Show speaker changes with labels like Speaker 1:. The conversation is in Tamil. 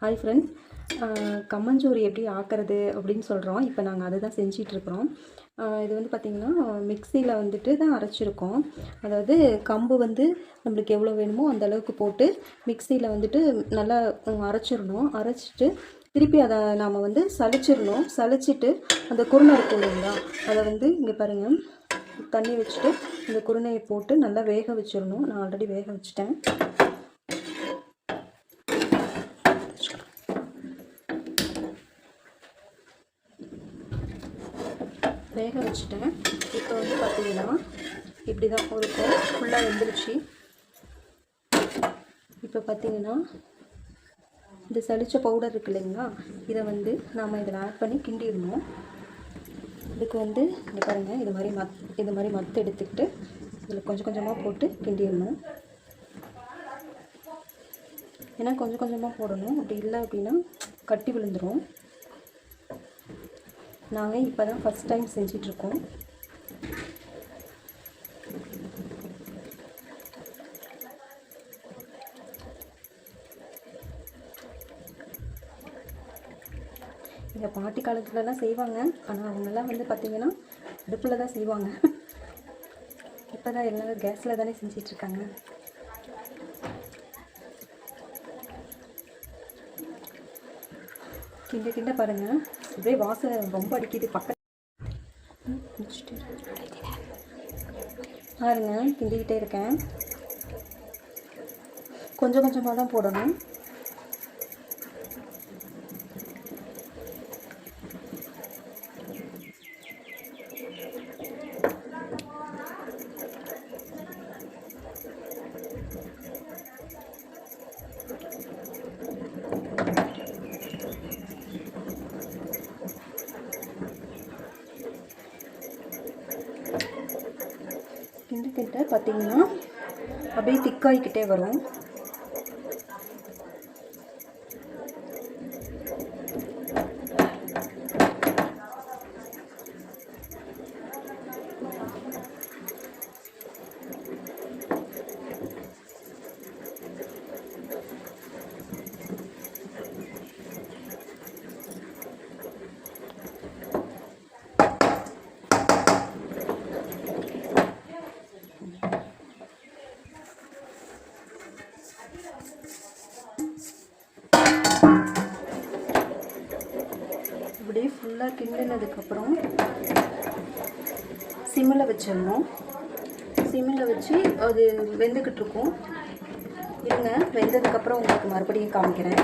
Speaker 1: ஹாய் ஃப்ரெண்ட்ஸ், கம்மஞ்சோறு எப்படி ஆக்கிறது அப்படின்னு சொல்கிறோம். இப்போ நாங்கள் அதை தான் செஞ்சிட்ருக்குறோம். இது வந்து பார்த்திங்கன்னா மிக்சியில் வந்துட்டு தான் அரைச்சிருக்கோம். அதாவது கம்பு வந்து நம்மளுக்கு எவ்வளோ வேணுமோ அந்த அளவுக்கு போட்டு மிக்சியில் வந்துட்டு நல்லா அரைச்சிடணும். அரைச்சிட்டு திருப்பி அதை நாம் வந்து சலிச்சிடணும். சலிச்சிட்டு அந்த குருணை இருக்கும் இல்லைங்களா, அதை வந்து இங்கே பாருங்கள், தண்ணி வச்சுட்டு இந்த குருணையை போட்டு நல்லா வேக வச்சிடணும். நான் ஆல்ரெடி வேக வச்சுட்டேன். வேக வச்சுட்டேன். இப்போ வந்து பார்த்திங்கன்னா இப்படி தான் இருக்கும், ஃபுல்லாக வெந்துருச்சு. இப்போ பார்த்திங்கன்னா இந்த சளிச்ச பவுடர் இருக்குது இல்லைங்களா, இதை வந்து நாம் இதில் ஆட் பண்ணி கிண்டிடணும். இதுக்கு வந்து இங்கே பாருங்கள், இது மாதிரி மத்து எடுத்துக்கிட்டு இதில் கொஞ்சம் கொஞ்சமாக போட்டு கிண்டிடணும். ஏன்னா கொஞ்சம் கொஞ்சமாக போடணும், அப்படி இல்லை அப்படின்னா கட்டி விழுந்துடும். நாங்கள் இப்போ தான் ஃபஸ்ட் டைம் செஞ்சிட்ருக்கோம். எங்கள் பாட்டி காலத்துலலாம் செய்வாங்க, ஆனால் அவங்கெல்லாம் வந்து பார்த்திங்கன்னா அடுப்பில் தான் செய்வாங்க. இப்போ தான் எல்லோரும் கேஸில் தானே செஞ்சிட்ருக்காங்க. கிண்ட கிண்ட பாருங்கள், அப்படியே வாசனை ரொம்ப அடிக்குது. பாருங்க, கிண்டிக்கிட்டே இருக்கேன். கொஞ்சம் கொஞ்சமாக தான் போடணும். கிட்ட பார்த்தீங்கன்னா அப்படியே திக்காகிக்கிட்டே வரும். இப்படியே ஃபுல்லாக கிண்டினதுக்கப்புறம் சிம்மில் வச்சிடணும். சிம்மில் வச்சு அது வெந்துக்கிட்டு இருக்கும். இருங்க, வெந்ததுக்கப்புறம் உங்களுக்கு மறுபடியும் காமிக்கிறேன்.